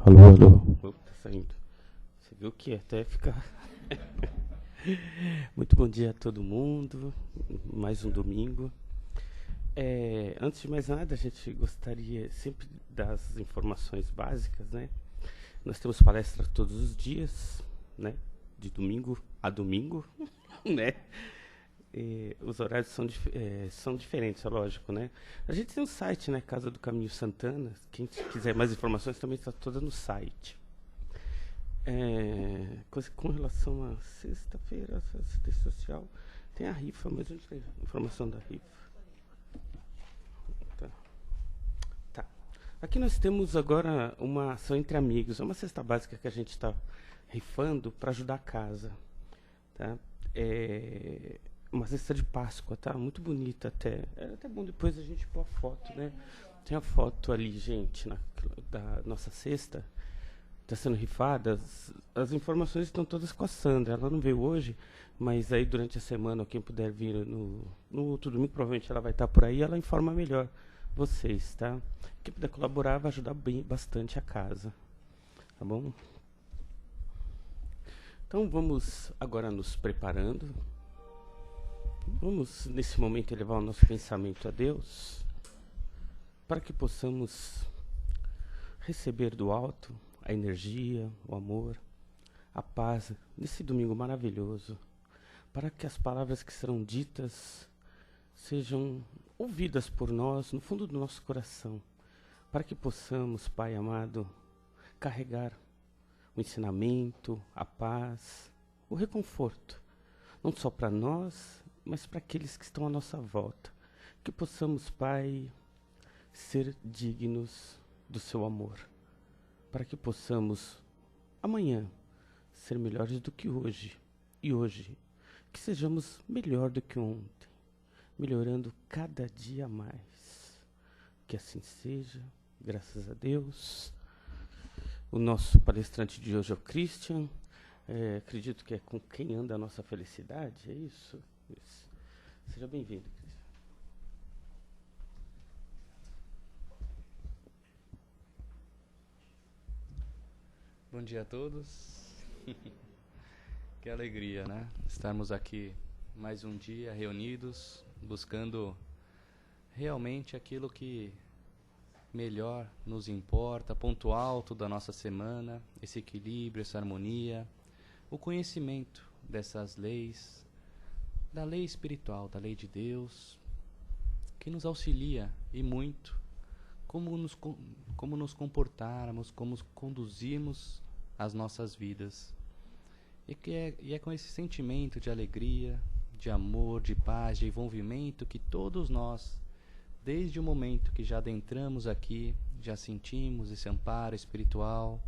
Alô, alô. Opa, tá saindo. Você viu que até ficar. Muito bom dia a todo mundo. Mais um domingo. Antes de mais nada, a gente gostaria sempre das informações básicas, né? Nós temos palestra todos os dias, né? De domingo a domingo, né? Os horários são diferentes, é lógico, né? A gente tem um site, né? Casa do Caminho Santana. Quem quiser mais informações também está toda no site. Com relação a sexta-feira, assistência social, tem a rifa, mas a gente tem informação da rifa. Tá. Aqui nós temos agora uma ação entre amigos, é uma cesta básica que a gente está rifando para ajudar a casa, tá? Uma cesta de Páscoa, tá? Muito bonita até. É até bom depois a gente pôr a foto, né? Tem a foto ali, gente, da nossa cesta. Está sendo rifada. As informações estão todas com a Sandra. Ela não veio hoje, mas aí durante a semana, quem puder vir no outro domingo, provavelmente ela vai estar por aí, ela informa melhor vocês, tá? Quem puder colaborar vai ajudar bastante a casa, tá bom? Então vamos agora nos preparando. Vamos, nesse momento, elevar o nosso pensamento a Deus, para que possamos receber do alto a energia, o amor, a paz, nesse domingo maravilhoso, para que as palavras que serão ditas sejam ouvidas por nós, no fundo do nosso coração, para que possamos, Pai amado, carregar o ensinamento, a paz, o reconforto, não só para nós, mas para aqueles que estão à nossa volta. Que possamos, Pai, ser dignos do seu amor, para que possamos, amanhã, ser melhores do que hoje. E hoje, que sejamos melhor do que ontem, melhorando cada dia mais. Que assim seja, graças a Deus. O nosso palestrante de hoje é o Christian. Acredito que é com quem anda a nossa felicidade, é isso? Isso. Seja bem-vindo, Christian. Bom dia a todos. Que alegria, né? Estarmos aqui mais um dia reunidos, buscando realmente aquilo que melhor nos importa, ponto alto da nossa semana, esse equilíbrio, essa harmonia, o conhecimento dessas leis, da lei espiritual, da lei de Deus, que nos auxilia e muito como nos comportarmos, como conduzirmos as nossas vidas. E é com esse sentimento de alegria, de amor, de paz, de envolvimento que todos nós, desde o momento que já adentramos aqui, já sentimos esse amparo espiritual,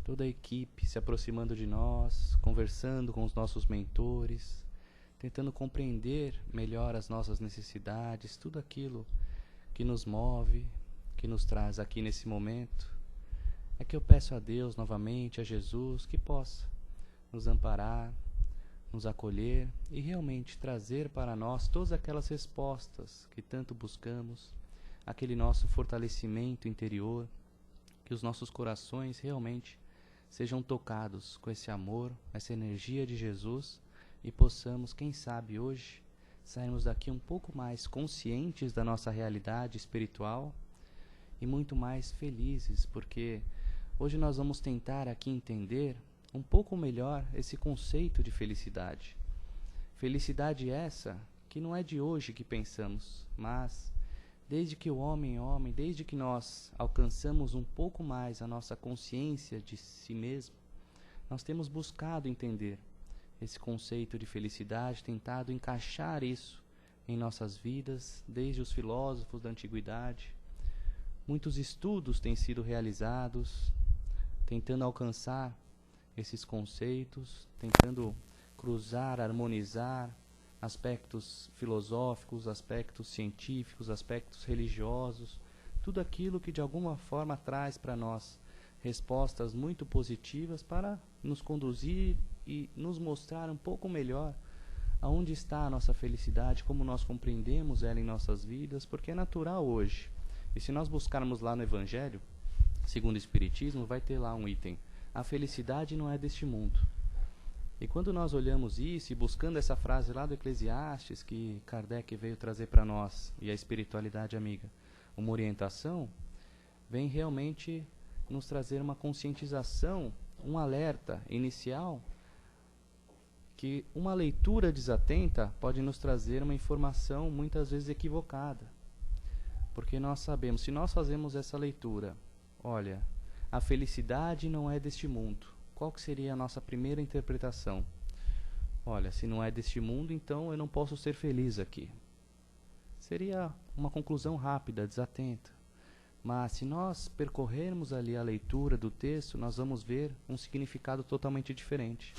toda a equipe se aproximando de nós, conversando com os nossos mentores, tentando compreender melhor as nossas necessidades, tudo aquilo que nos move, que nos traz aqui nesse momento. É que eu peço a Deus novamente, a Jesus, que possa nos amparar, nos acolher e realmente trazer para nós todas aquelas respostas que tanto buscamos, aquele nosso fortalecimento interior, que os nossos corações realmente sejam tocados com esse amor, essa energia de Jesus e possamos, quem sabe hoje, sairmos daqui um pouco mais conscientes da nossa realidade espiritual e muito mais felizes, porque hoje nós vamos tentar aqui entender um pouco melhor esse conceito de felicidade. Felicidade essa que não é de hoje que pensamos, mas desde que o homem é homem, desde que nós alcançamos um pouco mais a nossa consciência de si mesmo, nós temos buscado entender esse conceito de felicidade, tentado encaixar isso em nossas vidas, desde os filósofos da antiguidade. Muitos estudos têm sido realizados, tentando alcançar esses conceitos, tentando cruzar, harmonizar aspectos filosóficos, aspectos científicos, aspectos religiosos, tudo aquilo que de alguma forma traz para nós respostas muito positivas para nos conduzir e nos mostrar um pouco melhor aonde está a nossa felicidade, como nós compreendemos ela em nossas vidas, porque é natural hoje. E se nós buscarmos lá no Evangelho, segundo o Espiritismo, vai ter lá um item: a felicidade não é deste mundo. E quando nós olhamos isso e buscando essa frase lá do Eclesiastes que Kardec veio trazer para nós, e a espiritualidade amiga, uma orientação, vem realmente nos trazer uma conscientização, um alerta inicial, que uma leitura desatenta pode nos trazer uma informação muitas vezes equivocada. Porque nós sabemos, se nós fazemos essa leitura, olha, a felicidade não é deste mundo. Qual que seria a nossa primeira interpretação? Olha, se não é deste mundo, então eu não posso ser feliz aqui. Seria uma conclusão rápida, desatenta. Mas se nós percorrermos ali a leitura do texto, nós vamos ver um significado totalmente diferente.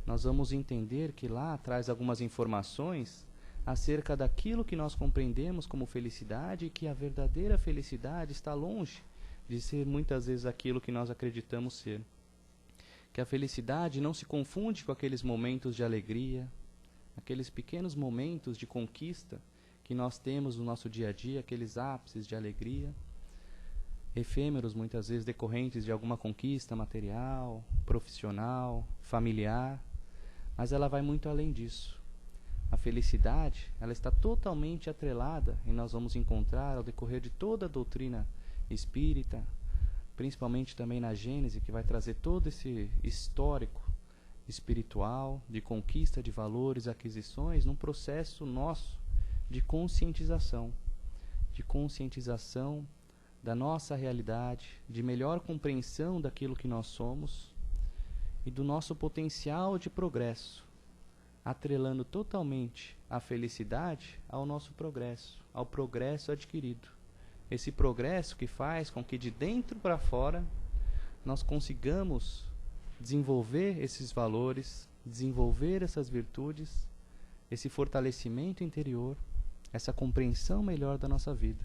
Nós vamos entender que lá traz algumas informações acerca daquilo que nós compreendemos como felicidade, e que a verdadeira felicidade está longe de ser muitas vezes aquilo que nós acreditamos ser. Que a felicidade não se confunde com aqueles momentos de alegria, aqueles pequenos momentos de conquista que nós temos no nosso dia a dia, aqueles ápices de alegria, efêmeros muitas vezes decorrentes de alguma conquista material, profissional, familiar, mas ela vai muito além disso. A felicidade, ela está totalmente atrelada, e nós vamos encontrar ao decorrer de toda a doutrina espírita, principalmente também na Gênese, que vai trazer todo esse histórico espiritual de conquista de valores, aquisições, num processo nosso de conscientização da nossa realidade, de melhor compreensão daquilo que nós somos e do nosso potencial de progresso, atrelando totalmente a felicidade ao nosso progresso, ao progresso adquirido. Esse progresso que faz com que de dentro para fora nós consigamos desenvolver esses valores, desenvolver essas virtudes, esse fortalecimento interior, essa compreensão melhor da nossa vida,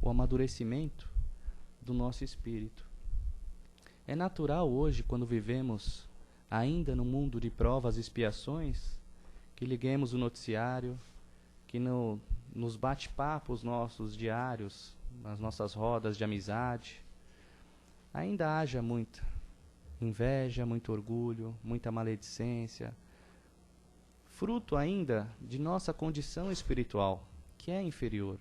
o amadurecimento do nosso espírito. É natural hoje, quando vivemos ainda no mundo de provas e expiações, que liguemos o noticiário, que nos bate-papos nossos diários, nas nossas rodas de amizade, ainda haja muita inveja, muito orgulho, muita maledicência, fruto ainda de nossa condição espiritual, que é inferior.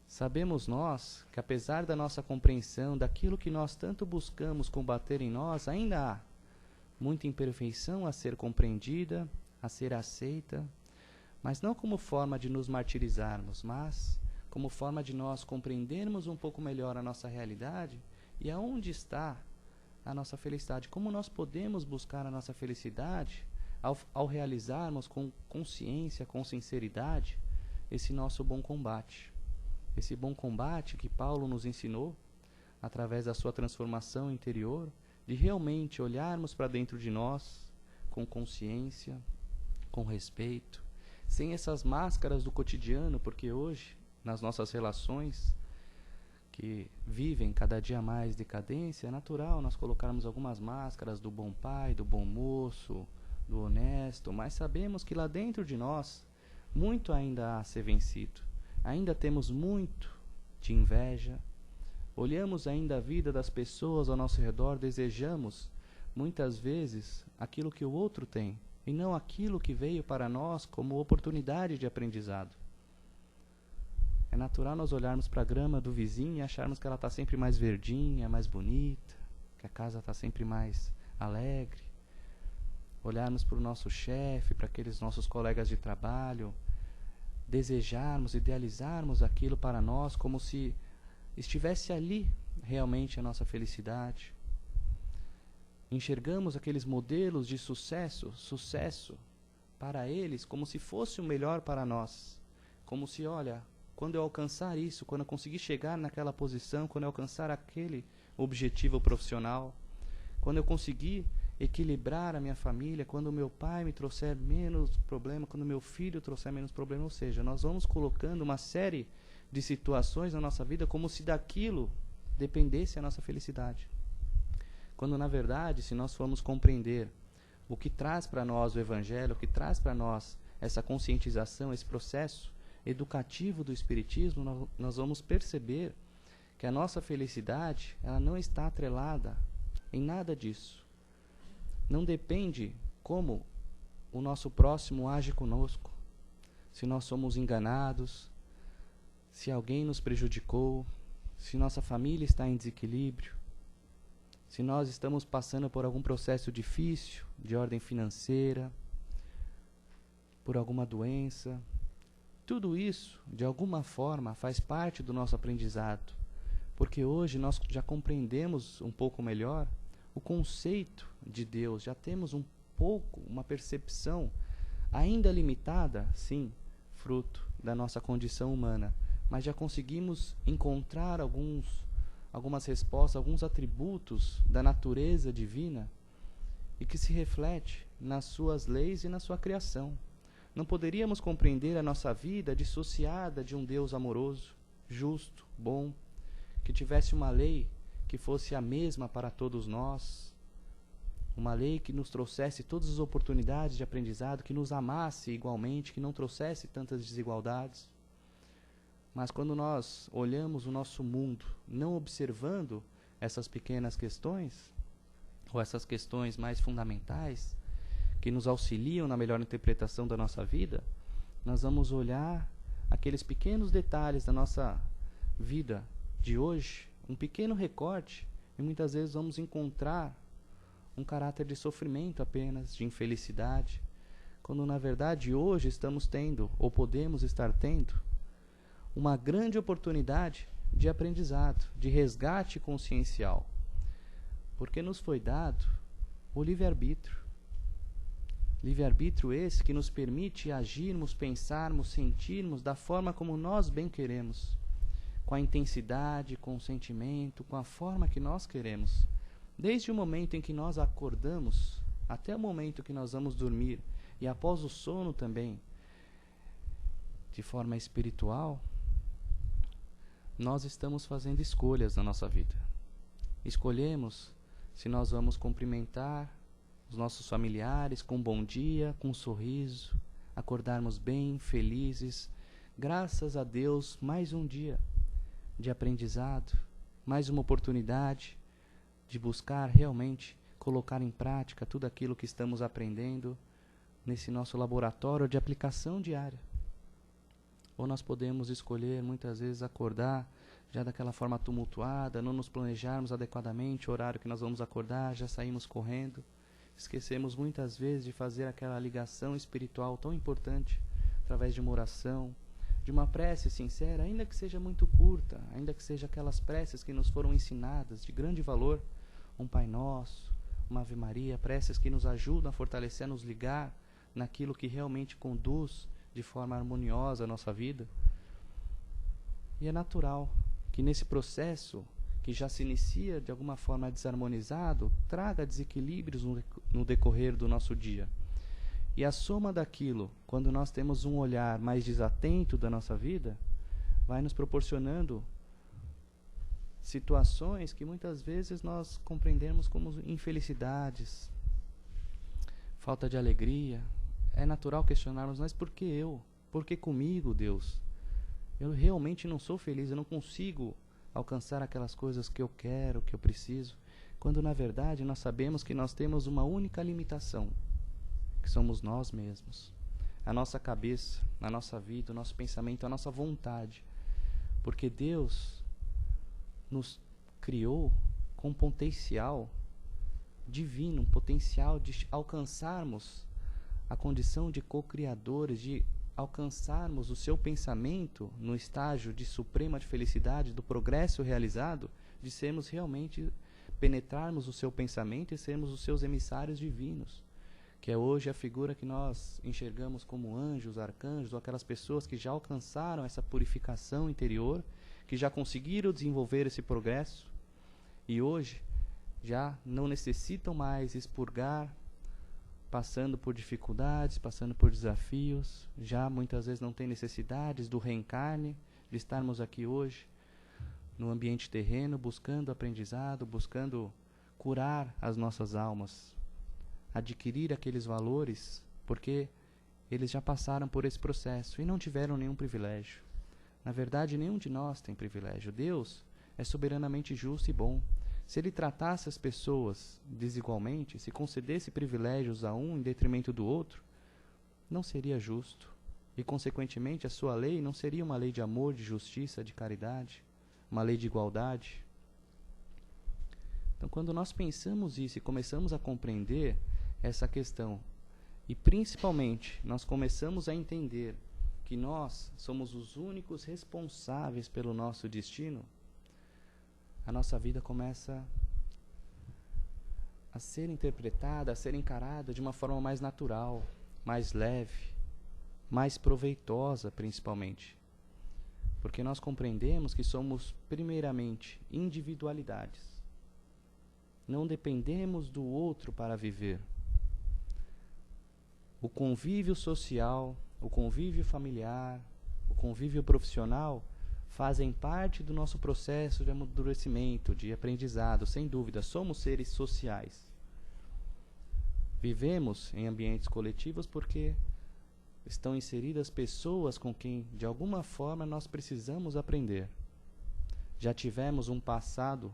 Sabemos nós que, apesar da nossa compreensão daquilo que nós tanto buscamos combater em nós, ainda há muita imperfeição a ser compreendida, a ser aceita, mas não como forma de nos martirizarmos, mas como forma de nós compreendermos um pouco melhor a nossa realidade e aonde está a nossa felicidade. Como nós podemos buscar a nossa felicidade ao realizarmos com consciência, com sinceridade, esse nosso bom combate. Esse bom combate que Paulo nos ensinou, através da sua transformação interior, de realmente olharmos para dentro de nós com consciência, com respeito, sem essas máscaras do cotidiano, porque hoje, nas nossas relações, que vivem cada dia mais decadência, é natural nós colocarmos algumas máscaras do bom pai, do bom moço, do honesto, mas sabemos que lá dentro de nós, muito ainda há a ser vencido. Ainda temos muito de inveja, olhamos ainda a vida das pessoas ao nosso redor, desejamos, muitas vezes, aquilo que o outro tem, e não aquilo que veio para nós como oportunidade de aprendizado. É natural nós olharmos para a grama do vizinho e acharmos que ela está sempre mais verdinha, mais bonita, que a casa está sempre mais alegre. Olharmos para o nosso chefe, para aqueles nossos colegas de trabalho, desejarmos, idealizarmos aquilo para nós como se estivesse ali realmente a nossa felicidade. Enxergamos aqueles modelos de sucesso para eles como se fosse o melhor para nós. Como se, olha, quando eu alcançar isso, quando eu conseguir chegar naquela posição, quando eu alcançar aquele objetivo profissional, quando eu conseguir equilibrar a minha família, quando o meu pai me trouxer menos problema, quando o meu filho trouxer menos problema, ou seja, nós vamos colocando uma série de situações na nossa vida como se daquilo dependesse a nossa felicidade. Quando, na verdade, se nós formos compreender o que traz para nós o Evangelho, o que traz para nós essa conscientização, esse processo educativo do Espiritismo, nós vamos perceber que a nossa felicidade, ela não está atrelada em nada disso. Não depende como o nosso próximo age conosco, se nós somos enganados, se alguém nos prejudicou, se nossa família está em desequilíbrio, se nós estamos passando por algum processo difícil de ordem financeira, por alguma doença. Tudo isso, de alguma forma, faz parte do nosso aprendizado, porque hoje nós já compreendemos um pouco melhor o conceito de Deus, já temos um pouco, uma percepção ainda limitada, sim, fruto da nossa condição humana, mas já conseguimos encontrar algumas respostas, alguns atributos da natureza divina e que se reflete nas suas leis e na sua criação. Não poderíamos compreender a nossa vida dissociada de um Deus amoroso, justo, bom, que tivesse uma lei que fosse a mesma para todos nós, uma lei que nos trouxesse todas as oportunidades de aprendizado, que nos amasse igualmente, que não trouxesse tantas desigualdades. Mas quando nós olhamos o nosso mundo, não observando essas pequenas questões, ou essas questões mais fundamentais, que nos auxiliam na melhor interpretação da nossa vida, nós vamos olhar aqueles pequenos detalhes da nossa vida de hoje, um pequeno recorte, e muitas vezes vamos encontrar um caráter de sofrimento apenas, de infelicidade, quando na verdade hoje estamos tendo, ou podemos estar tendo, uma grande oportunidade de aprendizado, de resgate consciencial, porque nos foi dado o livre-arbítrio. Livre-arbítrio esse que nos permite agirmos, pensarmos, sentirmos da forma como nós bem queremos, com a intensidade, com o sentimento, com a forma que nós queremos. Desde o momento em que nós acordamos, até o momento que nós vamos dormir, e após o sono também, de forma espiritual, nós estamos fazendo escolhas na nossa vida. Escolhemos se nós vamos cumprimentar os nossos familiares com um bom dia, com um sorriso, acordarmos bem, felizes. Graças a Deus, mais um dia de aprendizado, mais uma oportunidade de buscar realmente colocar em prática tudo aquilo que estamos aprendendo nesse nosso laboratório de aplicação diária. Ou nós podemos escolher, muitas vezes, acordar já daquela forma tumultuada, não nos planejarmos adequadamente o horário que nós vamos acordar, já saímos correndo. Esquecemos muitas vezes de fazer aquela ligação espiritual tão importante, através de uma oração, de uma prece sincera, ainda que seja muito curta, ainda que seja aquelas preces que nos foram ensinadas, de grande valor, um Pai Nosso, uma Ave Maria, preces que nos ajudam a fortalecer, a nos ligar naquilo que realmente conduz de forma harmoniosa a nossa vida. E é natural que nesse processo, que já se inicia de alguma forma desarmonizado, traga desequilíbrios no decorrer do nosso dia. E a soma daquilo, quando nós temos um olhar mais desatento da nossa vida, vai nos proporcionando situações que muitas vezes nós compreendemos como infelicidades, falta de alegria. É natural questionarmos, mas por que eu? Por que comigo, Deus? Eu realmente não sou feliz, eu não consigo alcançar aquelas coisas que eu quero, que eu preciso, quando na verdade nós sabemos que nós temos uma única limitação, que somos nós mesmos, a nossa cabeça, a nossa vida, o nosso pensamento, a nossa vontade, porque Deus nos criou com um potencial divino, um potencial de alcançarmos a condição de co-criadores, de alcançarmos o seu pensamento no estágio de suprema de felicidade, do progresso realizado, de sermos realmente, penetrarmos o seu pensamento e sermos os seus emissários divinos, que é hoje a figura que nós enxergamos como anjos, arcanjos, ou aquelas pessoas que já alcançaram essa purificação interior, que já conseguiram desenvolver esse progresso e hoje já não necessitam mais expurgar, passando por dificuldades, passando por desafios, já muitas vezes não tem necessidades do reencarne, de estarmos aqui hoje no ambiente terreno, buscando aprendizado, buscando curar as nossas almas, adquirir aqueles valores, porque eles já passaram por esse processo e não tiveram nenhum privilégio. Na verdade, nenhum de nós tem privilégio. Deus é soberanamente justo e bom. Se ele tratasse as pessoas desigualmente, se concedesse privilégios a um em detrimento do outro, não seria justo. E, consequentemente, a sua lei não seria uma lei de amor, de justiça, de caridade, uma lei de igualdade. Então, quando nós pensamos isso e começamos a compreender essa questão, e principalmente nós começamos a entender que nós somos os únicos responsáveis pelo nosso destino, a nossa vida começa a ser interpretada, a ser encarada de uma forma mais natural, mais leve, mais proveitosa, principalmente. Porque nós compreendemos que somos, primeiramente, individualidades. Não dependemos do outro para viver. O convívio social, o convívio familiar, o convívio profissional fazem parte do nosso processo de amadurecimento, de aprendizado, sem dúvida. Somos seres sociais. Vivemos em ambientes coletivos porque estão inseridas pessoas com quem, de alguma forma, nós precisamos aprender. Já tivemos um passado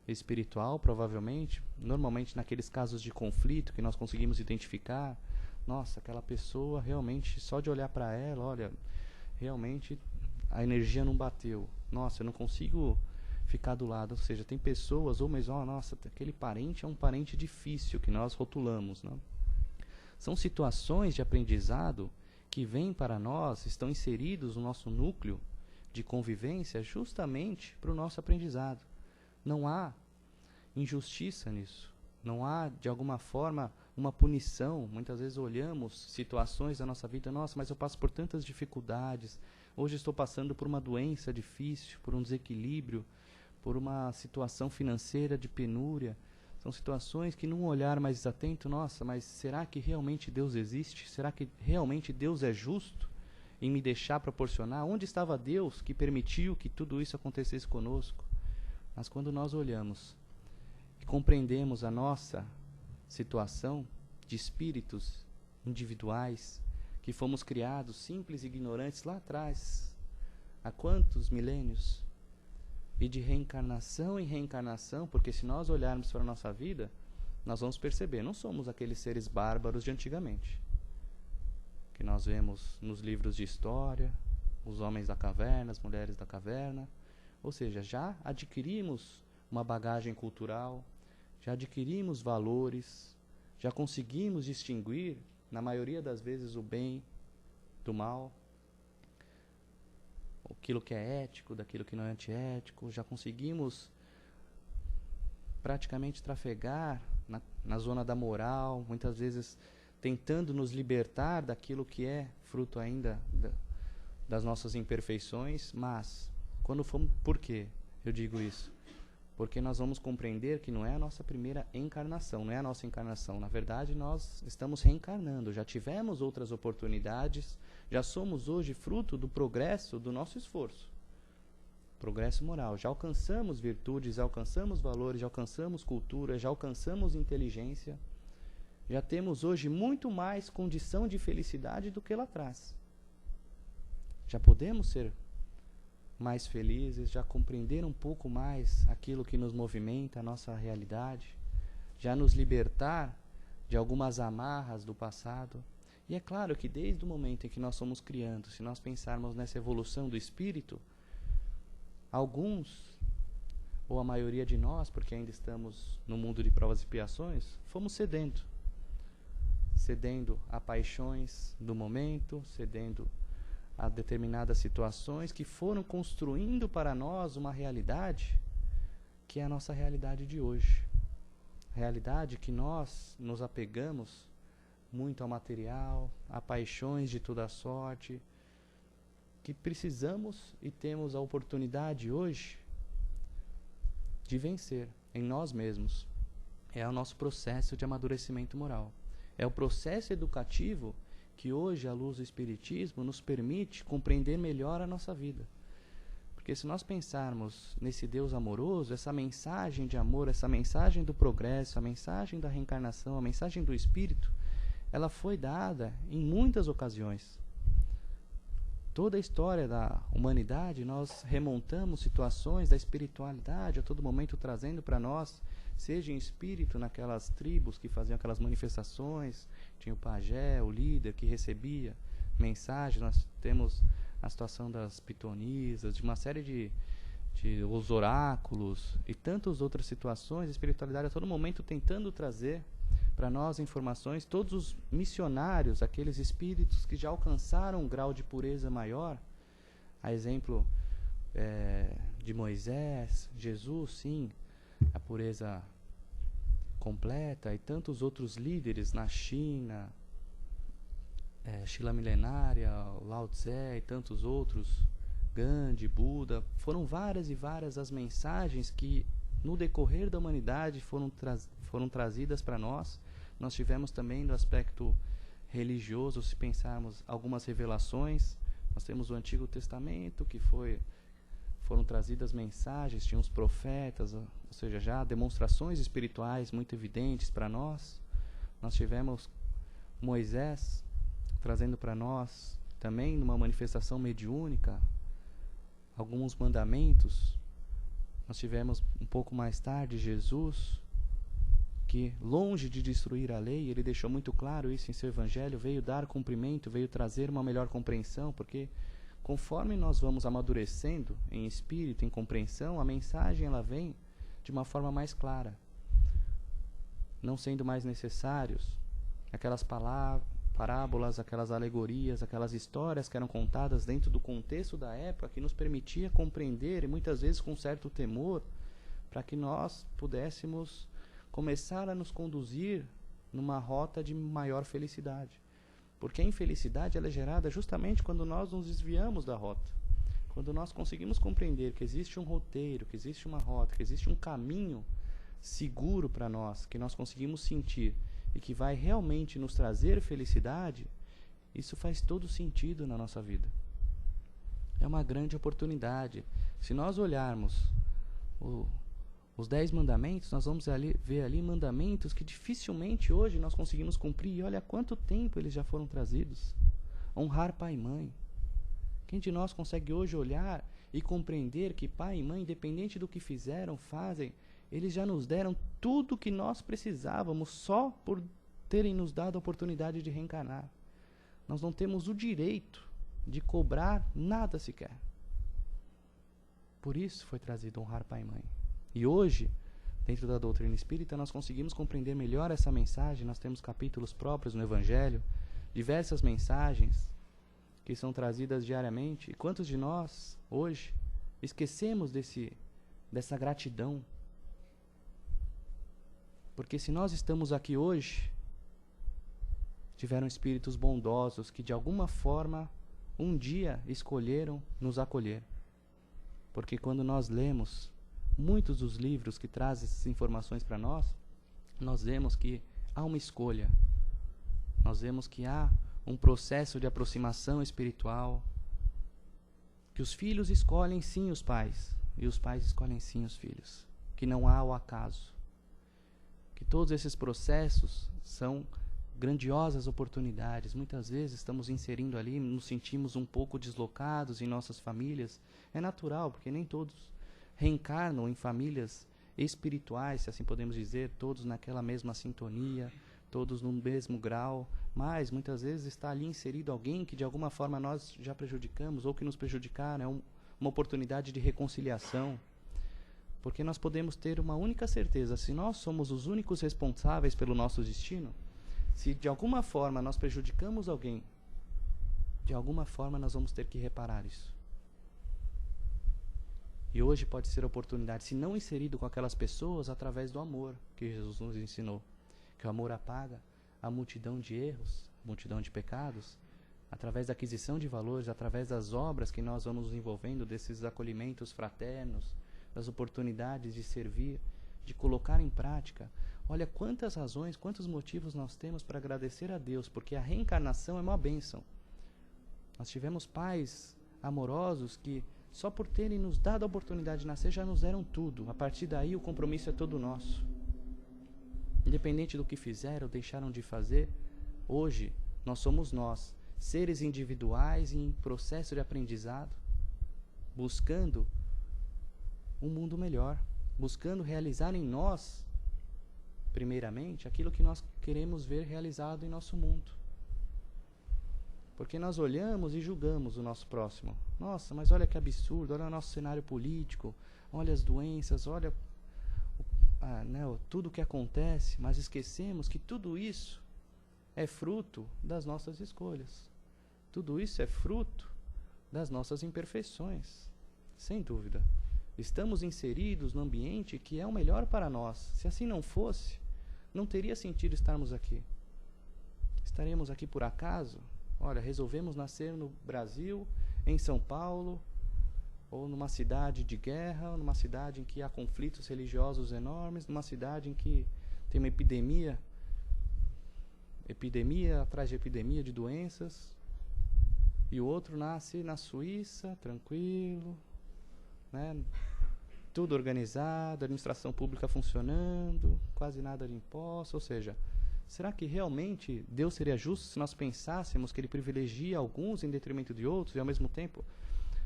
espiritual, provavelmente, normalmente naqueles casos de conflito que nós conseguimos identificar. Nossa, aquela pessoa realmente, só de olhar para ela, olha, realmente a energia não bateu. Nossa, eu não consigo ficar do lado. Ou seja, tem pessoas, ou mas, nossa, aquele parente é um parente difícil que nós rotulamos, né? São situações de aprendizado que vêm para nós, estão inseridos no nosso núcleo de convivência justamente para o nosso aprendizado. Não há injustiça nisso. Não há, de alguma forma, uma punição. Muitas vezes olhamos situações da nossa vida, nossa, mas eu passo por tantas dificuldades. Hoje estou passando por uma doença difícil, por um desequilíbrio, por uma situação financeira de penúria. São situações que, num olhar mais atento, nossa, mas será que realmente Deus existe? Será que realmente Deus é justo em me deixar proporcionar? Onde estava Deus que permitiu que tudo isso acontecesse conosco? Mas quando nós olhamos e compreendemos a nossa situação de espíritos individuais, que fomos criados simples e ignorantes lá atrás, há quantos milênios? E de reencarnação em reencarnação, porque se nós olharmos para a nossa vida, nós vamos perceber, não somos aqueles seres bárbaros de antigamente, que nós vemos nos livros de história, os homens da caverna, as mulheres da caverna. Ou seja, já adquirimos uma bagagem cultural, já adquirimos valores, já conseguimos distinguir, na maioria das vezes, o bem do mal, aquilo que é ético daquilo que não é antiético, já conseguimos praticamente trafegar na zona da moral, muitas vezes tentando nos libertar daquilo que é fruto ainda das nossas imperfeições, mas quando fomos, por quê eu digo isso? Porque nós vamos compreender que não é a nossa primeira encarnação, não é a nossa encarnação. Na verdade, nós estamos reencarnando, já tivemos outras oportunidades, já somos hoje fruto do progresso do nosso esforço. Progresso moral. Já alcançamos virtudes, já alcançamos valores, já alcançamos cultura, já alcançamos inteligência. Já temos hoje muito mais condição de felicidade do que lá atrás. Já podemos ser mais felizes, já compreender um pouco mais aquilo que nos movimenta, a nossa realidade, já nos libertar de algumas amarras do passado. E é claro que desde o momento em que nós somos criando, se nós pensarmos nessa evolução do espírito, alguns, ou a maioria de nós, porque ainda estamos no mundo de provas e expiações, fomos cedendo a paixões do momento, cedendo a determinadas situações que foram construindo para nós uma realidade que é a nossa realidade de hoje. Realidade que nós nos apegamos muito ao material, a paixões de toda sorte, que precisamos e temos a oportunidade hoje de vencer em nós mesmos. É o nosso processo de amadurecimento moral. É o processo educativo que hoje, à luz do Espiritismo, nos permite compreender melhor a nossa vida. Porque se nós pensarmos nesse Deus amoroso, essa mensagem de amor, essa mensagem do progresso, a mensagem da reencarnação, a mensagem do Espírito, ela foi dada em muitas ocasiões. toda a história da humanidade, nós remontamos situações da espiritualidade a todo momento trazendo para nós, seja em espírito naquelas tribos que faziam aquelas manifestações, tinha o pajé, o líder que recebia mensagens, nós temos a situação das pitonisas, de uma série de os oráculos e tantas outras situações, a espiritualidade a todo momento tentando trazer para nós informações, todos os missionários, aqueles espíritos que já alcançaram um grau de pureza maior, a exemplo de Moisés, Jesus, sim, a pureza completa, e tantos outros líderes na China, Shila Milenária, Lao Tse e tantos outros, Gandhi, Buda, foram várias e várias as mensagens que no decorrer da humanidade foram trazidas para nós. Nós tivemos também no aspecto religioso, se pensarmos algumas revelações. Nós temos o Antigo Testamento, que foram trazidas mensagens, tinha os profetas, ou seja, já demonstrações espirituais muito evidentes para nós. Nós tivemos Moisés trazendo para nós também numa manifestação mediúnica alguns mandamentos. Nós tivemos um pouco mais tarde Jesus, que longe de destruir a lei, ele deixou muito claro isso em seu evangelho, veio dar cumprimento, veio trazer uma melhor compreensão, porque conforme nós vamos amadurecendo em espírito, em compreensão, a mensagem ela vem de uma forma mais clara, não sendo mais necessários aquelas parábolas, aquelas alegorias, aquelas histórias que eram contadas dentro do contexto da época, que nos permitia compreender, e muitas vezes com certo temor, para que nós pudéssemos começar a nos conduzir numa rota de maior felicidade. Porque a infelicidade ela é gerada justamente quando nós nos desviamos da rota. Quando nós conseguimos compreender que existe um roteiro, que existe uma rota, que existe um caminho seguro para nós, que nós conseguimos sentir e que vai realmente nos trazer felicidade, isso faz todo sentido na nossa vida. É uma grande oportunidade. Se nós olharmos os 10 mandamentos, nós vamos ver ali mandamentos que dificilmente hoje nós conseguimos cumprir. E olha há quanto tempo eles já foram trazidos. Honrar pai e mãe. Quem de nós consegue hoje olhar e compreender que pai e mãe, independente do que fizeram, fazem, eles já nos deram tudo o que nós precisávamos só por terem nos dado a oportunidade de reencarnar. Nós não temos o direito de cobrar nada sequer. Por isso foi trazido honrar pai e mãe. E hoje, dentro da doutrina espírita, nós conseguimos compreender melhor essa mensagem. Nós temos capítulos próprios no Evangelho, diversas mensagens que são trazidas diariamente. E quantos de nós, hoje, esquecemos dessa gratidão? Porque se nós estamos aqui hoje, tiveram espíritos bondosos que de alguma forma, um dia escolheram nos acolher. Porque quando nós lemos muitos dos livros que trazem essas informações para nós, nós vemos que há uma escolha. Nós vemos que há um processo de aproximação espiritual, que os filhos escolhem sim os pais, e os pais escolhem sim os filhos, que não há o acaso, que todos esses processos são grandiosas oportunidades. Muitas vezes estamos inserindo ali, nos sentimos um pouco deslocados em nossas famílias. É natural, porque nem todos reencarnam em famílias espirituais, se assim podemos dizer, todos naquela mesma sintonia, todos no mesmo grau, mas muitas vezes está ali inserido alguém que de alguma forma nós já prejudicamos ou que nos prejudicaram. É uma oportunidade de reconciliação, porque nós podemos ter uma única certeza: se nós somos os únicos responsáveis pelo nosso destino, se de alguma forma nós prejudicamos alguém, de alguma forma nós vamos ter que reparar isso. E hoje pode ser a oportunidade, se não inserido com aquelas pessoas, através do amor que Jesus nos ensinou. Que o amor apaga a multidão de erros, a multidão de pecados, através da aquisição de valores, através das obras que nós vamos nos envolvendo, desses acolhimentos fraternos, das oportunidades de servir, de colocar em prática. Olha quantas razões, quantos motivos nós temos para agradecer a Deus, porque a reencarnação é uma bênção. Nós tivemos pais amorosos que, só por terem nos dado a oportunidade de nascer, já nos deram tudo. A partir daí o compromisso é todo nosso. Independente do que fizeram ou deixaram de fazer, hoje nós somos nós. seres individuais em processo de aprendizado, buscando um mundo melhor, buscando realizar em nós, primeiramente, aquilo que nós queremos ver realizado em nosso mundo. Porque nós olhamos e julgamos o nosso próximo. Nossa, mas olha que absurdo, olha o nosso cenário político, olha as doenças, olha tudo o que acontece, mas esquecemos que tudo isso é fruto das nossas escolhas. Tudo isso é fruto das nossas imperfeições, sem dúvida. Estamos inseridos num ambiente que é o melhor para nós. Se assim não fosse, não teria sentido estarmos aqui. Estaremos aqui por acaso? Olha, resolvemos nascer no Brasil, em São Paulo, ou numa cidade de guerra, ou numa cidade em que há conflitos religiosos enormes, numa cidade em que tem uma epidemia atrás de epidemia de doenças, e o outro nasce na Suíça, tranquilo, né? Tudo organizado, administração pública funcionando, quase nada de impostos. Ou seja, será que realmente Deus seria justo se nós pensássemos que Ele privilegia alguns em detrimento de outros, e ao mesmo tempo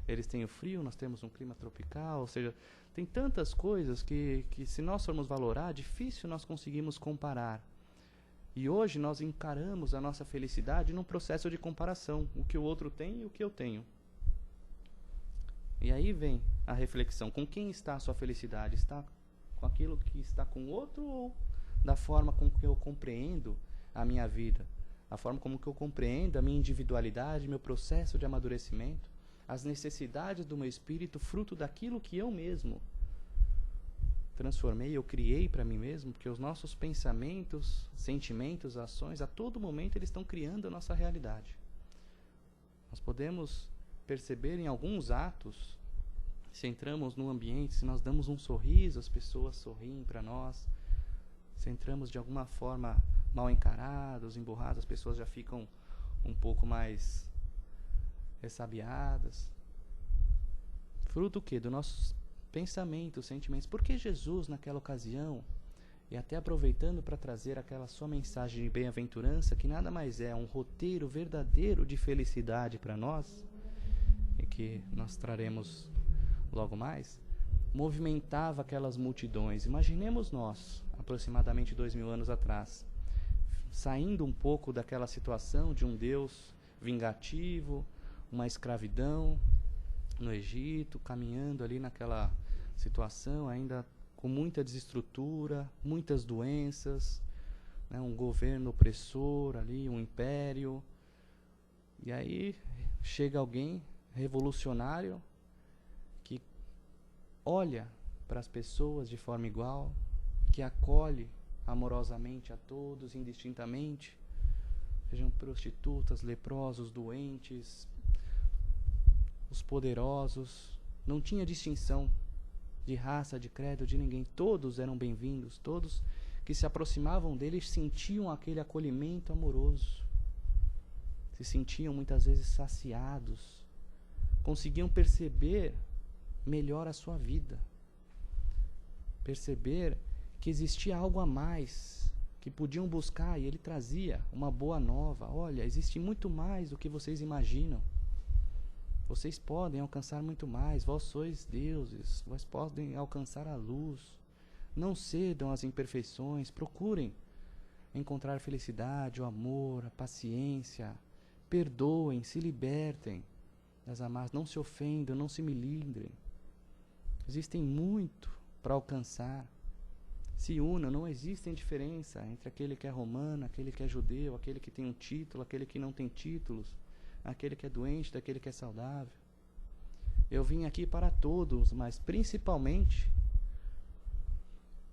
eles têm o frio, nós temos um clima tropical? Ou seja, tem tantas coisas que se nós formos valorar, difícil nós conseguimos comparar. E hoje nós encaramos a nossa felicidade num processo de comparação, o que o outro tem e o que eu tenho. E aí vem a reflexão: com quem está a sua felicidade? Está com aquilo que está com o outro, ou da forma com que eu compreendo a minha vida? A forma como que eu compreendo a minha individualidade, meu processo de amadurecimento, as necessidades do meu espírito, fruto daquilo que eu mesmo transformei, eu criei para mim mesmo, porque os nossos pensamentos, sentimentos, ações, a todo momento eles estão criando a nossa realidade. Nós podemos perceber em alguns atos, se entramos num ambiente, se nós damos um sorriso, as pessoas sorriem para nós. Se entramos de alguma forma mal encarados, emburrados, as pessoas já ficam um pouco mais ressabiadas. Fruto o quê? Do nossos pensamentos, sentimentos. Por que Jesus, naquela ocasião, e até aproveitando para trazer aquela sua mensagem de bem-aventurança, que nada mais é um roteiro verdadeiro de felicidade para nós, e que nós traremos logo mais, movimentava aquelas multidões? Imaginemos nós, aproximadamente 2000 anos atrás, saindo um pouco daquela situação de um Deus vingativo, uma escravidão no Egito, caminhando ali naquela situação, ainda com muita desestrutura, muitas doenças, né, um governo opressor ali, um império. E aí chega alguém revolucionário que olha para as pessoas de forma igual, que acolhe amorosamente a todos, indistintamente, sejam prostitutas, leprosos, doentes, os poderosos. Não tinha distinção de raça, de credo, de ninguém. Todos eram bem-vindos. Todos que se aproximavam dele sentiam aquele acolhimento amoroso. Se sentiam muitas vezes saciados. Conseguiam perceber melhor a sua vida. Perceber que existia algo a mais que podiam buscar, e ele trazia uma boa nova. Olha, existe muito mais do que vocês imaginam. Vocês podem alcançar muito mais. Vós sois deuses. Vós podem alcançar a luz. Não cedam às imperfeições. Procurem encontrar felicidade, o amor, a paciência. Perdoem, se libertem das amarras. Não se ofendam, não se melindrem. Existem muito para alcançar. Se unam. Não existe diferença entre aquele que é romano, aquele que é judeu, aquele que tem um título, aquele que não tem títulos, aquele que é doente, daquele que é saudável. Eu vim aqui para todos, mas principalmente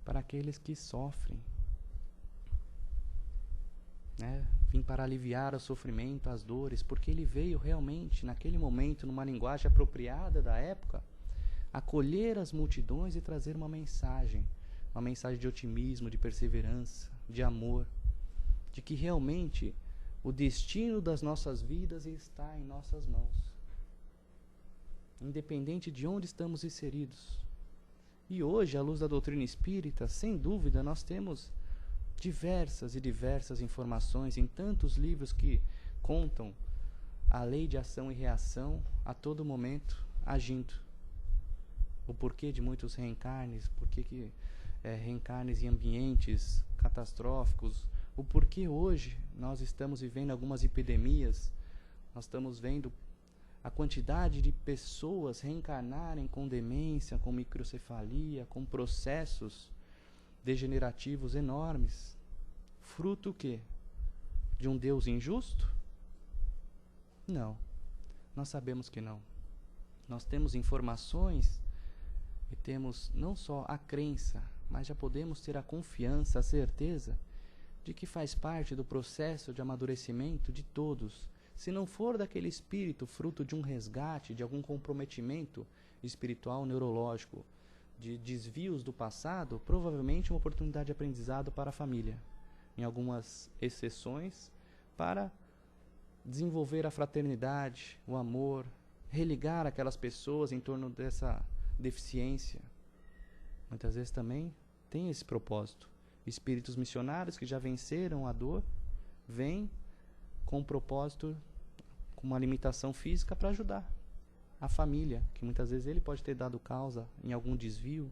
para aqueles que sofrem, né? Vim para aliviar o sofrimento, as dores, porque ele veio realmente, naquele momento, numa linguagem apropriada da época, acolher as multidões e trazer uma mensagem de otimismo, de perseverança, de amor, de que realmente o destino das nossas vidas está em nossas mãos, independente de onde estamos inseridos. E hoje, à luz da doutrina espírita, sem dúvida, nós temos diversas e diversas informações em tantos livros que contam a lei de ação e reação a todo momento agindo. O porquê de muitos reencarnes, porquê que reencarnes em ambientes catastróficos, o porquê hoje nós estamos vivendo algumas epidemias, nós estamos vendo a quantidade de pessoas reencarnarem com demência, com microcefalia, com processos degenerativos enormes. Fruto o quê? De um Deus injusto? Não. Nós sabemos que não. Nós temos informações e temos não só a crença, mas já podemos ter a confiança, a certeza de que faz parte do processo de amadurecimento de todos. Se não for daquele espírito fruto de um resgate, de algum comprometimento espiritual, neurológico, de desvios do passado, provavelmente uma oportunidade de aprendizado para a família. Em algumas exceções, para desenvolver a fraternidade, o amor, religar aquelas pessoas em torno dessa deficiência. Muitas vezes também tem esse propósito. Espíritos missionários que já venceram a dor, vêm com um propósito, com uma limitação física para ajudar a família, que muitas vezes ele pode ter dado causa em algum desvio.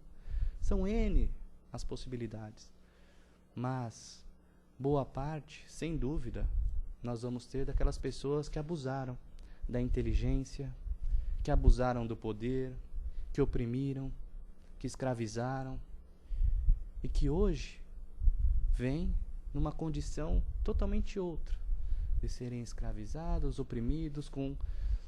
São N as possibilidades. Mas, boa parte, sem dúvida, nós vamos ter daquelas pessoas que abusaram da inteligência, que abusaram do poder, que oprimiram, que escravizaram, e que hoje vêm numa condição totalmente outra, de serem escravizados, oprimidos, com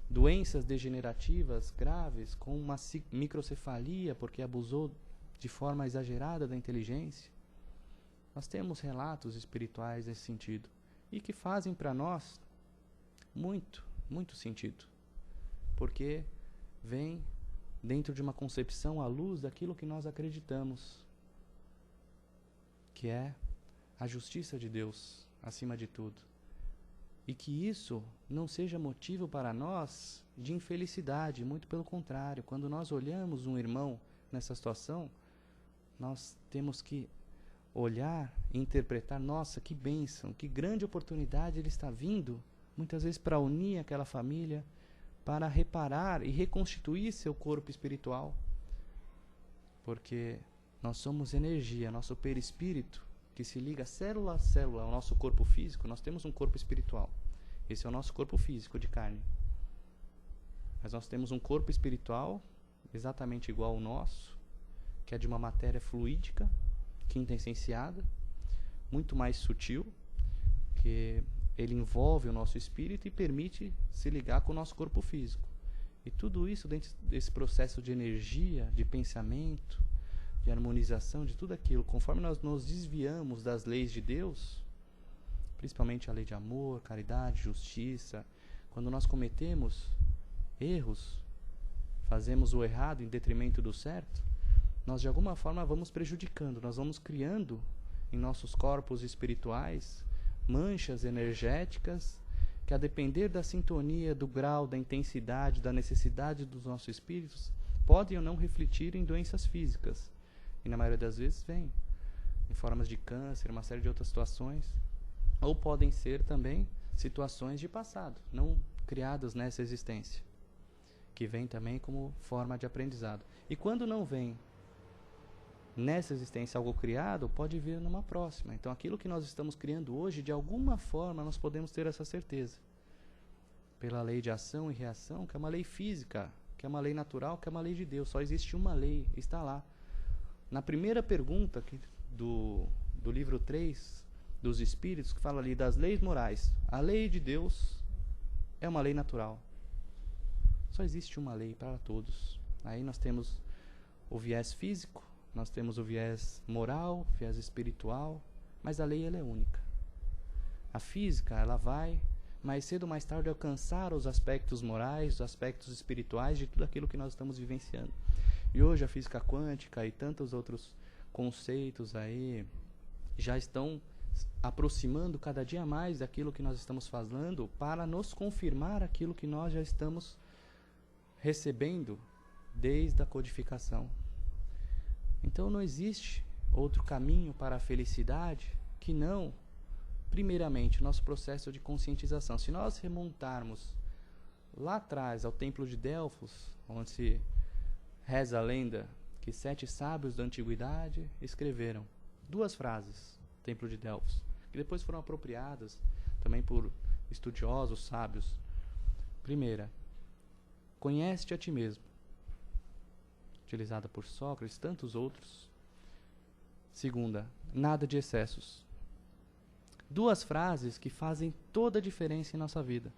doenças degenerativas graves, com uma microcefalia, porque abusou de forma exagerada da inteligência. Nós temos relatos espirituais nesse sentido, e que fazem para nós muito, muito sentido, porque vem dentro de uma concepção à luz daquilo que nós acreditamos, que é a justiça de Deus acima de tudo. E que isso não seja motivo para nós de infelicidade, muito pelo contrário. Quando nós olhamos um irmão nessa situação, nós temos que olhar e interpretar, nossa, que bênção, que grande oportunidade ele está vindo, muitas vezes para unir aquela família, para reparar e reconstituir seu corpo espiritual. Porque nós somos energia, nosso perispírito, que se liga célula a célula ao nosso corpo físico. Nós temos um corpo espiritual. Esse é o nosso corpo físico de carne. Mas nós temos um corpo espiritual exatamente igual ao nosso, que é de uma matéria fluídica, quinta-essenciada, muito mais sutil, que ele envolve o nosso espírito e permite se ligar com o nosso corpo físico. E tudo isso dentro desse processo de energia, de pensamento, de harmonização, de tudo aquilo, conforme nós nos desviamos das leis de Deus, principalmente a lei de amor, caridade, justiça, quando nós cometemos erros, fazemos o errado em detrimento do certo, nós de alguma forma vamos prejudicando, nós vamos criando em nossos corpos espirituais manchas energéticas que, a depender da sintonia, do grau, da intensidade, da necessidade dos nossos espíritos, podem ou não refletir em doenças físicas. E na maioria das vezes vem em formas de câncer, uma série de outras situações. Ou podem ser também situações de passado, não criadas nessa existência, que vem também como forma de aprendizado. E quando não vem nessa existência algo criado, pode vir numa próxima. Então aquilo que nós estamos criando hoje, de alguma forma nós podemos ter essa certeza. Pela lei de ação e reação, que é uma lei física, que é uma lei natural, que é uma lei de Deus. Só existe uma lei, está lá. Na primeira pergunta do livro 3 dos Espíritos, que fala ali das leis morais, a lei de Deus é uma lei natural. Só existe uma lei para todos. Aí nós temos o viés físico, nós temos o viés moral, viés espiritual, mas a lei ela é única. A física, ela vai, mais cedo ou mais tarde, alcançar os aspectos morais, os aspectos espirituais de tudo aquilo que nós estamos vivenciando. E hoje a física quântica e tantos outros conceitos aí já estão aproximando cada dia mais daquilo que nós estamos falando, para nos confirmar aquilo que nós já estamos recebendo desde a codificação. Então não existe outro caminho para a felicidade que não, primeiramente, o nosso processo de conscientização. Se nós remontarmos lá atrás, ao templo de Delfos, onde se reza a lenda que 7 sábios da antiguidade escreveram 2 frases, templo de Delfos, que depois foram apropriadas também por estudiosos sábios. Primeira, conhece-te a ti mesmo, utilizada por Sócrates e tantos outros. Segunda, nada de excessos. 2 frases que fazem toda a diferença em nossa vida,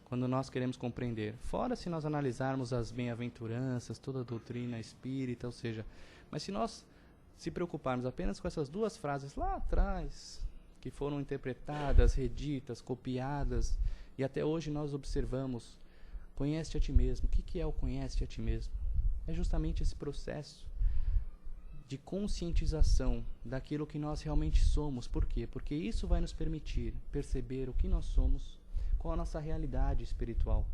quando nós queremos compreender. Fora se nós analisarmos as bem-aventuranças, toda a doutrina espírita, ou seja, mas se nós se preocuparmos apenas com essas 2 frases lá atrás, que foram interpretadas, reditas, copiadas, e até hoje nós observamos, conhece-te a ti mesmo. O que é o conhece-te a ti mesmo? É justamente esse processo de conscientização daquilo que nós realmente somos. Por quê? Porque isso vai nos permitir perceber o que nós somos, qual a nossa realidade espiritual.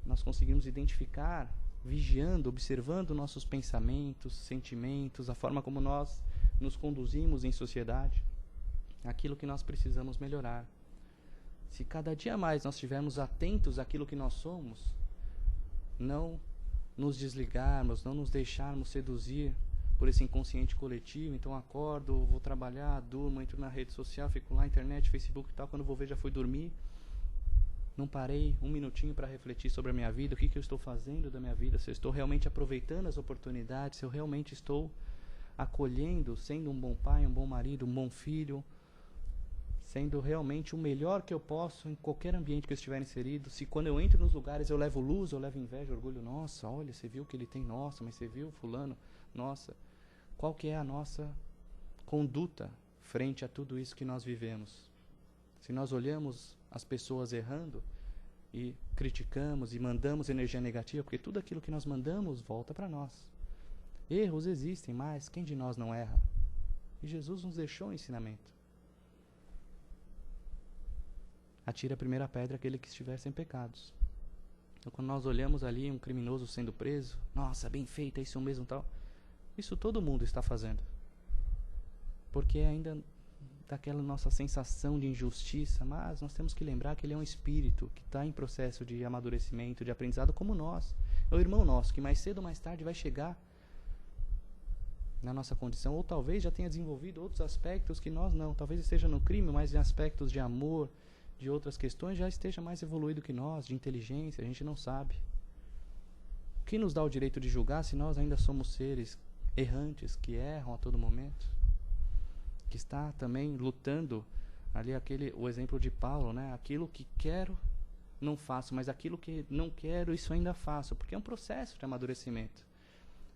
Nós conseguimos identificar, vigiando, observando nossos pensamentos, sentimentos, a forma como nós nos conduzimos em sociedade, aquilo que nós precisamos melhorar. Se cada dia mais nós estivermos atentos àquilo que nós somos, não nos desligarmos, não nos deixarmos seduzir por esse inconsciente coletivo. Então acordo, vou trabalhar, durmo, entro na rede social, fico lá, internet, Facebook e tal, quando vou ver já fui dormir. Não parei um minutinho para refletir sobre a minha vida, o que eu estou fazendo da minha vida, se eu estou realmente aproveitando as oportunidades, se eu realmente estou acolhendo, sendo um bom pai, um bom marido, um bom filho, sendo realmente o melhor que eu posso em qualquer ambiente que eu estiver inserido. Se quando eu entro nos lugares eu levo luz, eu levo inveja, orgulho, nossa, olha, você viu o que ele tem, nossa, mas você viu fulano, nossa. Qual que é a nossa conduta frente a tudo isso que nós vivemos? Se nós olhamos as pessoas errando e criticamos e mandamos energia negativa, porque tudo aquilo que nós mandamos volta para nós. Erros existem, mas quem de nós não erra? E Jesus nos deixou um ensinamento. Atira a primeira pedra aquele que estiver sem pecados. Então quando nós olhamos ali um criminoso sendo preso, nossa, bem feito, é isso mesmo, tal. Isso todo mundo está fazendo. Porque ainda daquela nossa sensação de injustiça, mas nós temos que lembrar que ele é um espírito que está em processo de amadurecimento, de aprendizado como nós. É o irmão nosso que mais cedo ou mais tarde vai chegar na nossa condição, ou talvez já tenha desenvolvido outros aspectos que nós não. Talvez esteja no crime, mas em aspectos de amor, de outras questões, já esteja mais evoluído que nós, de inteligência, a gente não sabe. O que nos dá o direito de julgar se nós ainda somos seres errantes, que erram a todo momento? Que está também lutando, ali o exemplo de Paulo, né? Aquilo que quero, não faço, mas aquilo que não quero, isso ainda faço, porque é um processo de amadurecimento.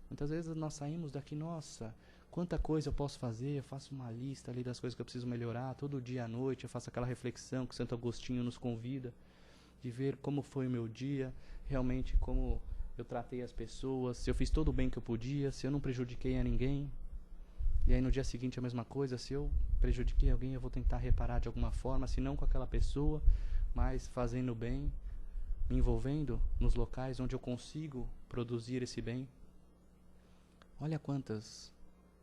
Muitas vezes nós saímos daqui, nossa, quanta coisa eu posso fazer, eu faço uma lista ali das coisas que eu preciso melhorar, todo dia à noite eu faço aquela reflexão que Santo Agostinho nos convida, de ver como foi o meu dia, realmente como eu tratei as pessoas, se eu fiz todo o bem que eu podia, se eu não prejudiquei a ninguém. E aí no dia seguinte a mesma coisa, se eu prejudiquei alguém eu vou tentar reparar de alguma forma, se não com aquela pessoa, mas fazendo bem, me envolvendo nos locais onde eu consigo produzir esse bem. Olha quantas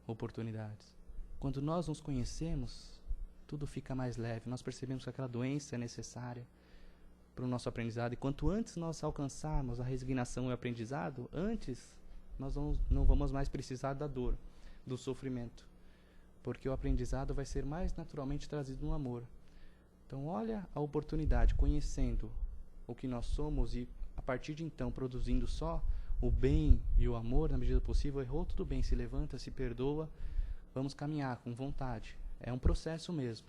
oportunidades. Quando nós nos conhecemos, tudo fica mais leve. Nós percebemos que aquela doença é necessária para o nosso aprendizado. E quanto antes nós alcançarmos a resignação e o aprendizado, antes nós não vamos mais precisar da dor, do sofrimento. Porque o aprendizado vai ser mais naturalmente trazido no amor. Então olha a oportunidade, conhecendo o que nós somos e a partir de então produzindo só o bem e o amor na medida do possível. Errou, tudo bem, se levanta, se perdoa, vamos caminhar com vontade. É um processo mesmo,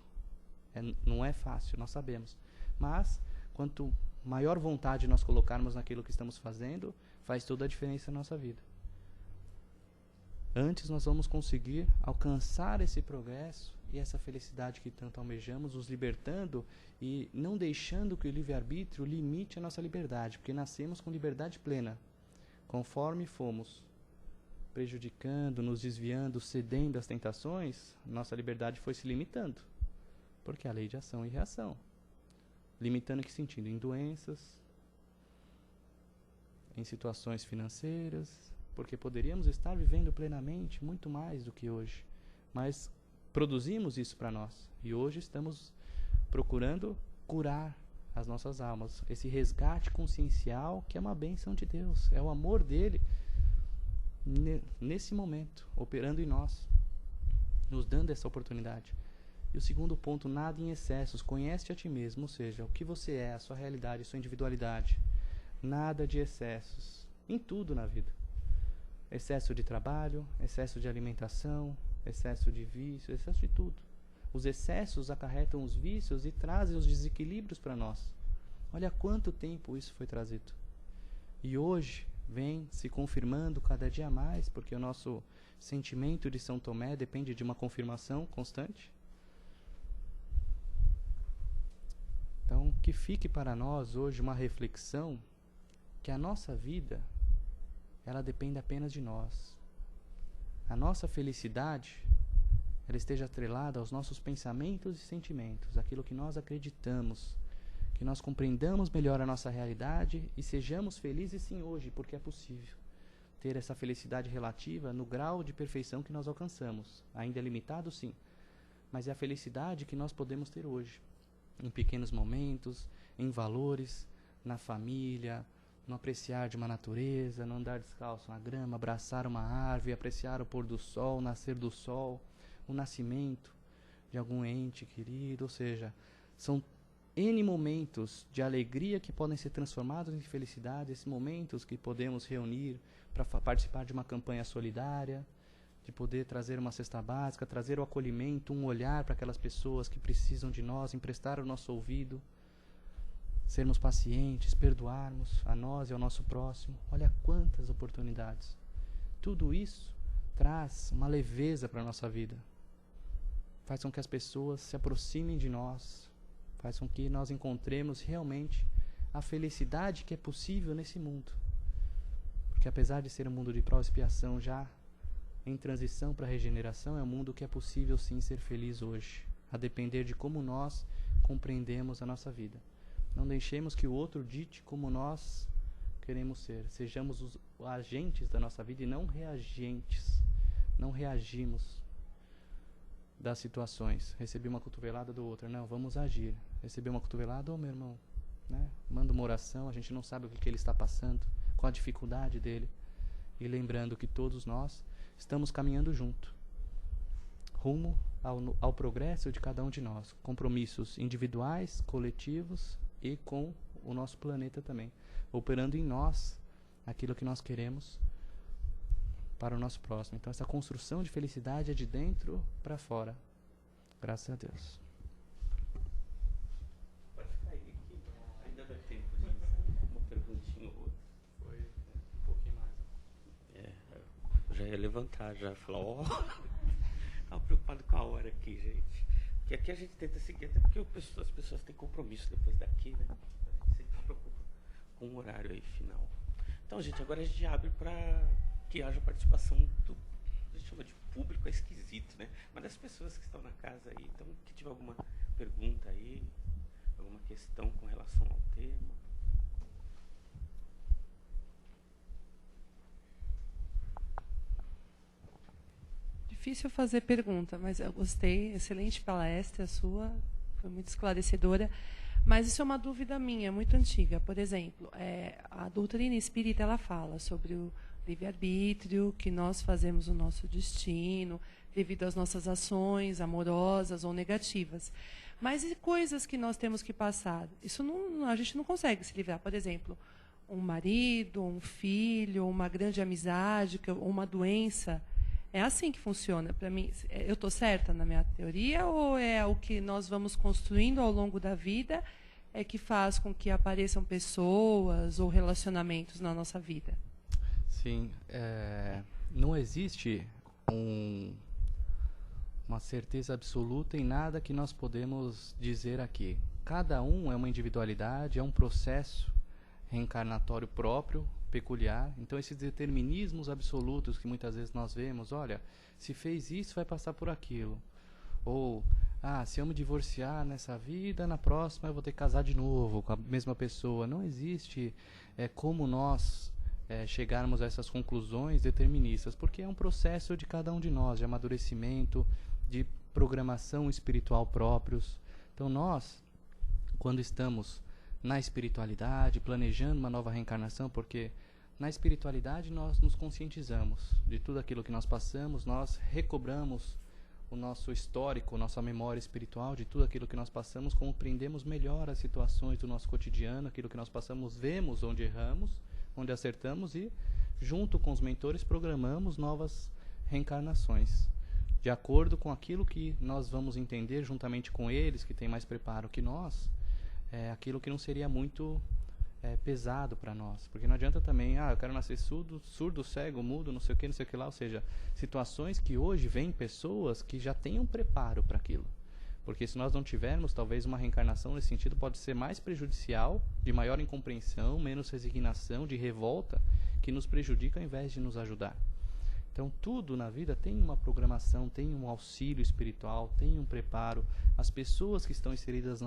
não é fácil, nós sabemos, mas quanto maior vontade nós colocarmos naquilo que estamos fazendo, faz toda a diferença na nossa vida. Antes nós vamos conseguir alcançar esse progresso e essa felicidade que tanto almejamos, nos libertando e não deixando que o livre-arbítrio limite a nossa liberdade, porque nascemos com liberdade plena. Conforme fomos prejudicando, nos desviando, cedendo às tentações, nossa liberdade foi se limitando. Porque a lei de ação e reação. Limitando em que sentido? Em doenças, em situações financeiras, porque poderíamos estar vivendo plenamente muito mais do que hoje. Mas produzimos isso para nós. E hoje estamos procurando curar as nossas almas. Esse resgate consciencial que é uma bênção de Deus. É o amor dele nesse momento, operando em nós, nos dando essa oportunidade. E o segundo ponto, nada em excessos. Conhece-te a ti mesmo, ou seja, o que você é, a sua realidade, a sua individualidade. Nada de excessos. Em tudo na vida. Excesso de trabalho, excesso de alimentação, excesso de vício, excesso de tudo. Os excessos acarretam os vícios e trazem os desequilíbrios para nós. Olha quanto tempo isso foi trazido. E hoje vem se confirmando cada dia mais, porque o nosso sentimento de São Tomé depende de uma confirmação constante. Então, que fique para nós hoje uma reflexão que a nossa vida, ela depende apenas de nós. A nossa felicidade, ela esteja atrelada aos nossos pensamentos e sentimentos, aquilo que nós acreditamos, que nós compreendamos melhor a nossa realidade e sejamos felizes sim hoje, porque é possível ter essa felicidade relativa no grau de perfeição que nós alcançamos. Ainda é limitado sim, mas é a felicidade que nós podemos ter hoje, em pequenos momentos, em valores, na família, no apreciar de uma natureza, no andar descalço na grama, abraçar uma árvore, apreciar o pôr do sol, o nascer do sol, o nascimento de algum ente querido, ou seja, são N momentos de alegria que podem ser transformados em felicidade, esses momentos que podemos reunir para participar de uma campanha solidária, de poder trazer uma cesta básica, trazer o acolhimento, um olhar para aquelas pessoas que precisam de nós, emprestar o nosso ouvido, sermos pacientes, perdoarmos a nós e ao nosso próximo. Olha quantas oportunidades. Tudo isso traz uma leveza para a nossa vida. Faz com que as pessoas se aproximem de nós. Faz com que nós encontremos realmente a felicidade que é possível nesse mundo. Porque apesar de ser um mundo de prova e expiação já em transição para a regeneração, é um mundo que é possível sim ser feliz hoje, a depender de como nós compreendemos a nossa vida. Não deixemos que o outro dite como nós queremos ser. Sejamos os agentes da nossa vida e não reagentes. Não reagimos das situações. Recebi uma cotovelada do outro. Não, vamos agir. Recebi uma cotovelada, meu irmão, né? Manda uma oração, a gente não sabe o que ele está passando, qual a dificuldade dele. E lembrando que todos nós estamos caminhando junto, rumo ao progresso de cada um de nós. Compromissos individuais, coletivos e com o nosso planeta também. Operando em nós aquilo que nós queremos para o nosso próximo. Então essa construção de felicidade é de dentro para fora. Graças a Deus. Pode ficar aí, que ainda dá tempo de uma perguntinha ou outra. Foi um pouquinho mais. Eu já ia levantar, já falar, Estava preocupado com a hora aqui, gente. Porque aqui a gente tenta seguir, até porque as pessoas têm compromisso depois daqui, né? A gente sempre se preocupa com o horário aí final. Então, gente, agora a gente abre para que haja participação do, a gente chama de público, é esquisito, né? Mas das pessoas que estão na casa aí, então, que tiver alguma pergunta aí, alguma questão com relação ao tema. Difícil fazer pergunta, mas eu gostei, excelente palestra a sua, foi muito esclarecedora. Mas isso é uma dúvida minha, muito antiga. Por exemplo, a doutrina espírita ela fala sobre o livre-arbítrio, que nós fazemos o nosso destino, devido às nossas ações amorosas ou negativas. Mas e coisas que nós temos que passar? Isso a gente não consegue se livrar. Por exemplo, um marido, um filho, uma grande amizade, ou uma doença. É assim que funciona. Para mim, eu estou certa na minha teoria ou é o que nós vamos construindo ao longo da vida é que faz com que apareçam pessoas ou relacionamentos na nossa vida? Sim, não existe uma certeza absoluta em nada que nós podemos dizer aqui. Cada um é uma individualidade, é um processo reencarnatório próprio, peculiar. Então esses determinismos absolutos que muitas vezes nós vemos, olha, se fez isso vai passar por aquilo, ou se eu me divorciar nessa vida, na próxima eu vou ter que casar de novo com a mesma pessoa. Não existe como nós chegarmos a essas conclusões deterministas, porque é um processo de cada um de nós, de amadurecimento, de programação espiritual próprios. Então nós, quando estamos na espiritualidade, planejando uma nova reencarnação, porque na espiritualidade nós nos conscientizamos de tudo aquilo que nós passamos, nós recobramos o nosso histórico, nossa memória espiritual de tudo aquilo que nós passamos, compreendemos melhor as situações do nosso cotidiano, aquilo que nós passamos, vemos onde erramos, onde acertamos e, junto com os mentores, programamos novas reencarnações, de acordo com aquilo que nós vamos entender juntamente com eles, que têm mais preparo que nós, aquilo que não seria muito pesado para nós, porque não adianta também, eu quero nascer surdo, cego, mudo, não sei o que lá, ou seja, situações que hoje vêm pessoas que já têm um preparo para aquilo, porque se nós não tivermos, talvez uma reencarnação nesse sentido pode ser mais prejudicial, de maior incompreensão, menos resignação, de revolta, que nos prejudica ao invés de nos ajudar. Então tudo na vida tem uma programação, tem um auxílio espiritual, tem um preparo. As pessoas que estão inseridas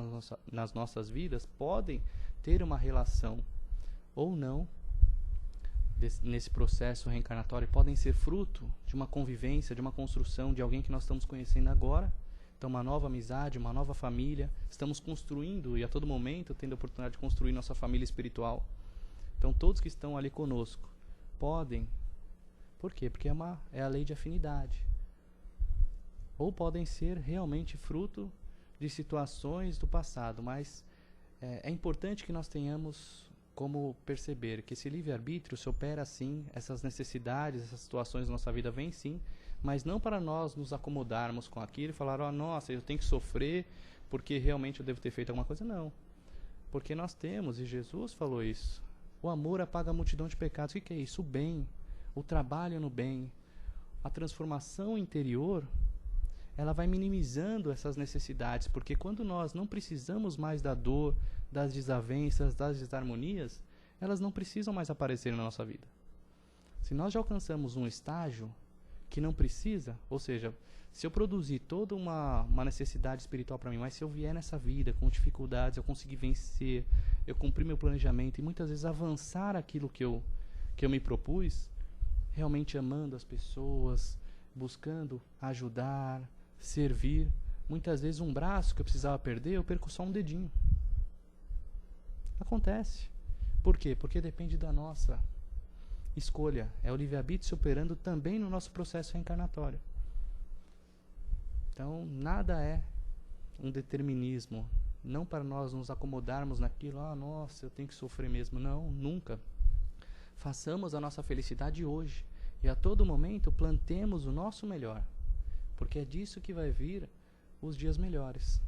nas nossas vidas podem ter uma relação ou não nesse processo reencarnatório, podem ser fruto de uma convivência, de uma construção de alguém que nós estamos conhecendo agora. Então uma nova amizade, uma nova família, estamos construindo e a todo momento tendo a oportunidade de construir nossa família espiritual. Então todos que estão ali conosco podem, por quê? Porque é a lei de afinidade, ou podem ser realmente fruto de situações do passado, mas é importante que nós tenhamos como perceber que esse livre-arbítrio se opera sim, essas necessidades, essas situações da nossa vida vêm sim, mas não para nós nos acomodarmos com aquilo e falar, nossa, eu tenho que sofrer porque realmente eu devo ter feito alguma coisa. Não, porque nós temos, e Jesus falou isso, o amor apaga a multidão de pecados. O que é isso? O bem, o trabalho no bem, a transformação interior, ela vai minimizando essas necessidades, porque quando nós não precisamos mais da dor, das desavenças, das desarmonias, elas não precisam mais aparecer na nossa vida. Se nós já alcançamos um estágio que não precisa, ou seja, se eu produzir toda uma necessidade espiritual para mim, mas se eu vier nessa vida com dificuldades, eu conseguir vencer, eu cumprir meu planejamento e muitas vezes avançar aquilo que eu me propus, realmente amando as pessoas, buscando ajudar, servir. Muitas vezes um braço que eu precisava perder, eu perco só um dedinho. Acontece. Por quê? Porque depende da nossa escolha. É o livre-arbítrio se operando também no nosso processo reencarnatório. Então, nada é um determinismo. Não para nós nos acomodarmos naquilo, nossa, eu tenho que sofrer mesmo. Não, nunca. Façamos a nossa felicidade hoje. E a todo momento plantemos o nosso melhor. Porque é disso que vai vir os dias melhores.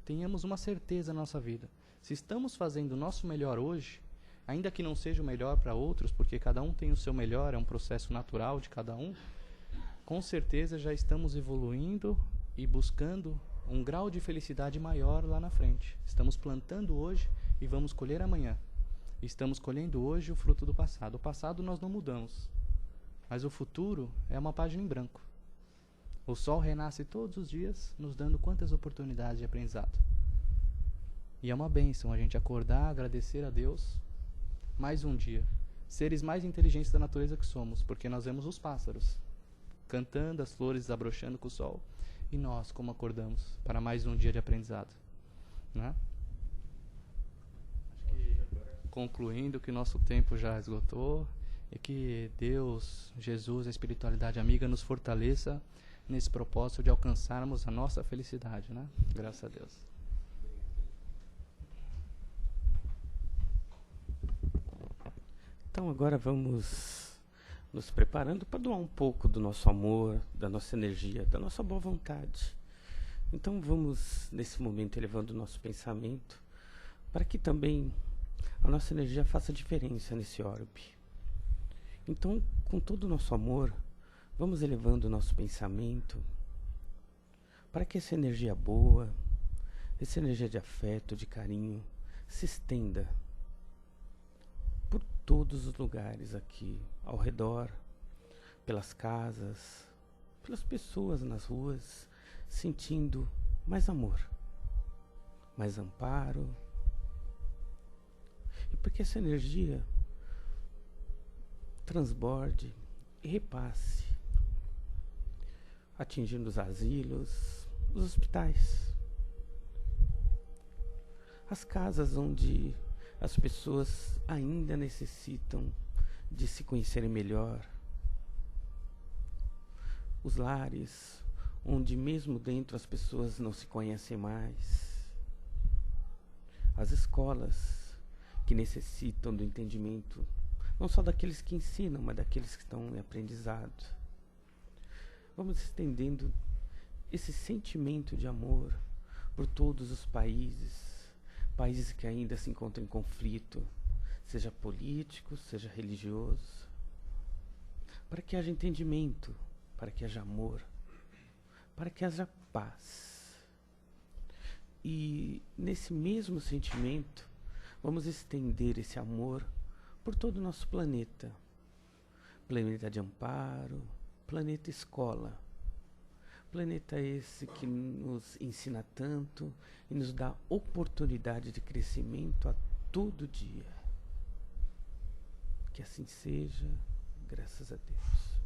Tenhamos uma certeza na nossa vida. Se estamos fazendo o nosso melhor hoje, ainda que não seja o melhor para outros, porque cada um tem o seu melhor, é um processo natural de cada um, com certeza já estamos evoluindo e buscando um grau de felicidade maior lá na frente. Estamos plantando hoje e vamos colher amanhã. Estamos colhendo hoje o fruto do passado. O passado nós não mudamos, mas o futuro é uma página em branco. O sol renasce todos os dias, nos dando quantas oportunidades de aprendizado. E é uma bênção a gente acordar, agradecer a Deus, mais um dia. Seres mais inteligentes da natureza que somos, porque nós vemos os pássaros cantando, as flores desabrochando com o sol. E nós, como acordamos para mais um dia de aprendizado, né? Acho que, concluindo, que nosso tempo já esgotou, e que Deus, Jesus, a espiritualidade amiga, nos fortaleça nesse propósito de alcançarmos a nossa felicidade, né? Graças a Deus. Então agora vamos nos preparando para doar um pouco do nosso amor, da nossa energia, da nossa boa vontade. Então vamos, nesse momento, elevando o nosso pensamento para que também a nossa energia faça diferença nesse orbe. Então, com todo o nosso amor, vamos elevando o nosso pensamento para que essa energia boa, essa energia de afeto, de carinho, se estenda por todos os lugares aqui ao redor, pelas casas, pelas pessoas nas ruas, sentindo mais amor, mais amparo. E porque essa energia transborde e repasse, atingindo os asilos, os hospitais, as casas onde as pessoas ainda necessitam de se conhecerem melhor, os lares onde mesmo dentro as pessoas não se conhecem mais, as escolas que necessitam do entendimento não só daqueles que ensinam, mas daqueles que estão em aprendizado. Vamos estendendo esse sentimento de amor por todos os países que ainda se encontram em conflito, seja político, seja religioso, para que haja entendimento, para que haja amor, para que haja paz. E nesse mesmo sentimento, vamos estender esse amor por todo o nosso planeta. Planeta de amparo, planeta escola. Planeta esse que nos ensina tanto e nos dá oportunidade de crescimento a todo dia. Que assim seja, graças a Deus.